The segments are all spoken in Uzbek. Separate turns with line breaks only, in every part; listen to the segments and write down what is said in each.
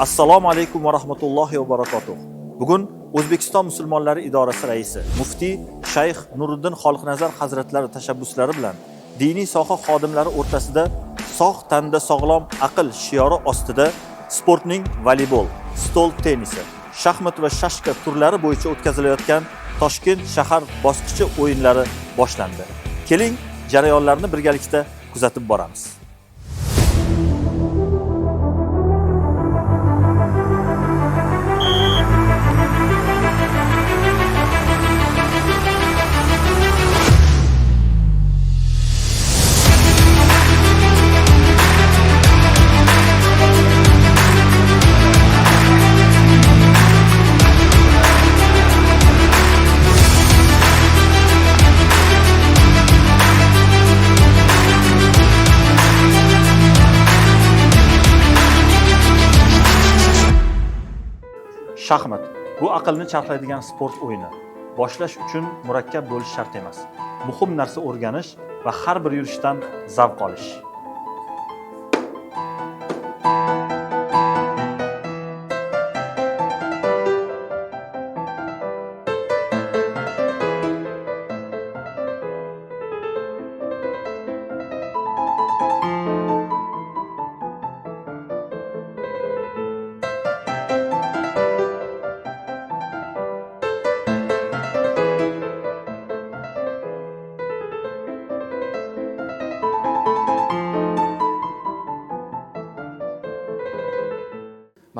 Assalomu alaykum va rahmatullohi va barakatuh. Bugun O'zbekiston musulmonlari idorasi raisi muftiy Shayx Nuriddin Xoliqnazar hazratlari tashabbuslari bilan diniy soha xodimlari o'rtasida sog' tanda sog'lom aql shiori ostida sportning voleybol, stol tennisi, shaxmat va shashka turlari bo'yicha o'tkazilayotgan Toshkent shahar bosqichi o'yinlari boshlandi. Keling, jarayonlarni birgalikda kuzatib boramiz. Shaxmat bu aqlni charxlaydigan sport o'yini. Boshlash uchun murakkab bo'lish shart emas. Muhim narsa o'rganish va har bir yurishdan zavq olish.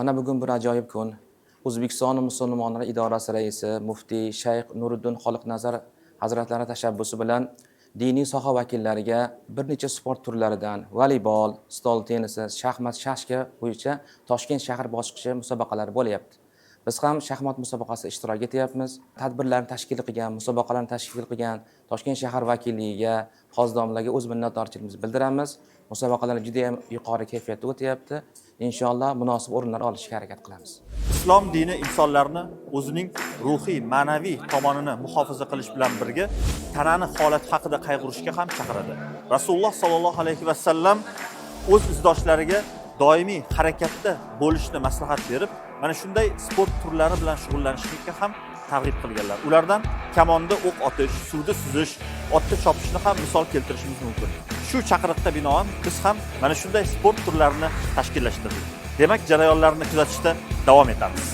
Mana bugun bir ajoyib kun. O'zbekiston musulmonlari idorasi raisi muftiy Shayx Nuriddin Xoliqnazar hazratlari tashabbusi bilan diniy soha vakillariga bir necha sport turlaridan voleybol, stol tennisi, shaxmat, shashka bo'yicha Toshkent shahar bosqichi musobaqalari bo'lyapti. Biz ham shaxmat musobaqasida ishtirok etyapmiz. Tadbirlarni tashkil qilgan, musobaqalarni tashkil qilgan Toshkent shahar vakilligiga, xonadonlarga o'z minnatdorchiligimizni bildiramiz. Musobaqalar juda ham yuqori kayfiyatda o'tyapti. Inshaalloh munosib o'rinlar olishga harakat qilamiz.
Islom dini insonlarni o'zining ruhiy, ma'naviy tomonini muhofaza qilish bilan birga tanani holati haqida qayg'urishga ham chaqiradi. Rasululloh sollallohu alayhi va sallam o'z izdoshlariga doimiy harakatda bo'lishni maslahat berib, mana shunday sport turlari bilan shug'ullanishga ham targ'ib qilganlar. Ulardan kamonda o'q otish, suvda suzish, otda chopishni ham misol keltirishimiz mumkin. Shu chaqiriqqa binoan biz ham mana shunday sport turlarini tashkillashtirdik. Demak, jarayonlarni kuzatishda davom etamiz.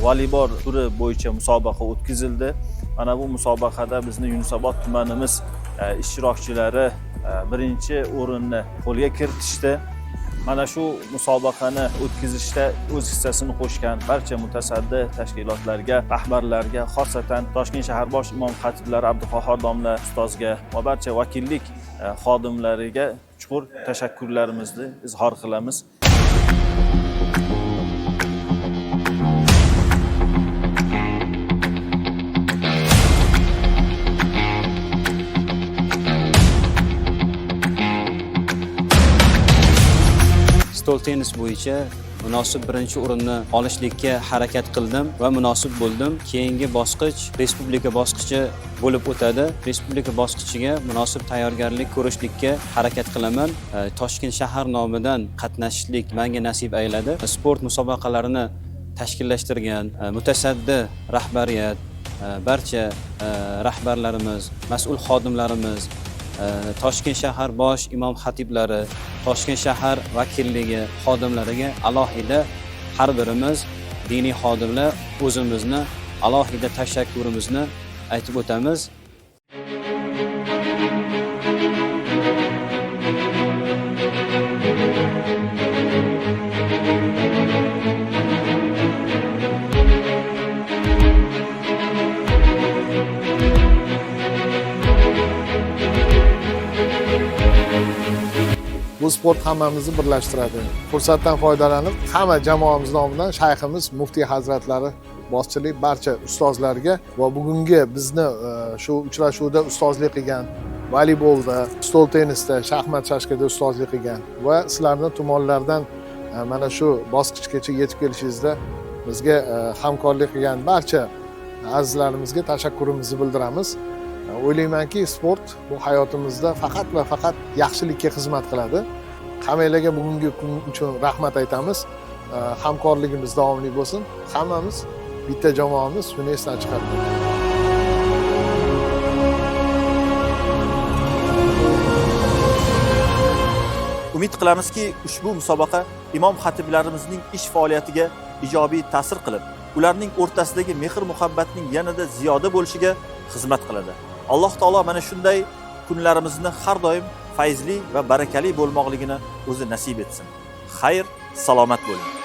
Voleybol turi bo'yicha musobaqa o'tkazildi. Mana bu musobaqada bizni Yunusobod tumanimiz ishtirokchilari birinchi o'rinni qo'lga kiritishdi. Mana shu musobaqani o'tkazishda o'z hissasini qo'shgan barcha mutasaddi tashkilotlarga, rahbarlarga, xosatan Toshkent shahar bosh imom xatiblari Abduqahhor domla ustozga va barcha vakillik xodimlariga chuqur tashakkurlarimizni izhor qilamiz.
Stol tennis bo'yicha munosib birinchi o'rinni olishlikka harakat qildim va munosib bo'ldim. Keyingi bosqich respublika bosqichi bo'lib o'tadi. Respublika bosqichiga munosib tayyorgarlik ko'rishlikka harakat qilaman. Toshkent shahar nomidan qatnashishlik menga nasib ayladi. Sport musobaqalarini tashkillashtirgan mutasaddi rahbariyat, barcha rahbarlarimiz, mas'ul xodimlarimiz, Toshkent shahar bosh imom xatiblari, Toshkent shahar vakilligi xodimlariga alohida har birimiz diniy xodimlar o'zimizni alohida tashakkurimizni aytib o'tamiz.
Bu sport hammamizni birlashtiradi. Fursatdan foydalanib, hamma jamoamiz nomidan shayximiz muftiy hazratlari boshchilik barcha ustozlarga va bugungi bizni shu uchrashuvda ustozlik qilgan, voleybolda, stol tennisda, shaxmat chashkada ustozlik qilgan va sizlarning tomonlardan mana shu bosqichgacha yetib kelishingizda bizga hamkorlik qilgan barcha azizlarimizga tashakkurimizni bildiramiz. O'ylaymanki, sport bu hayotimizda faqat va faqat yaxshilikka xizmat qiladi. Hammalarga bugungi kun uchun rahmat aytamiz. Hamkorligimiz davomli bo'lsin. Hammamiz bitta jamoamiz, shuni esdan chiqarmaylik.
Umid qilamizki, ushbu musobaqa imom xatiblarimizning ish faoliyatiga ijobiy ta'sir qilib, ularning o'rtasidagi mehr-muhabbatning yanada ziyoda bo'lishiga xizmat qiladi. Alloh taolo mana shunday kunlarimizni har doim fayzli va barakali bo'lmoqligini o'zi nasib etsin. Xayr, salomat bo'ling.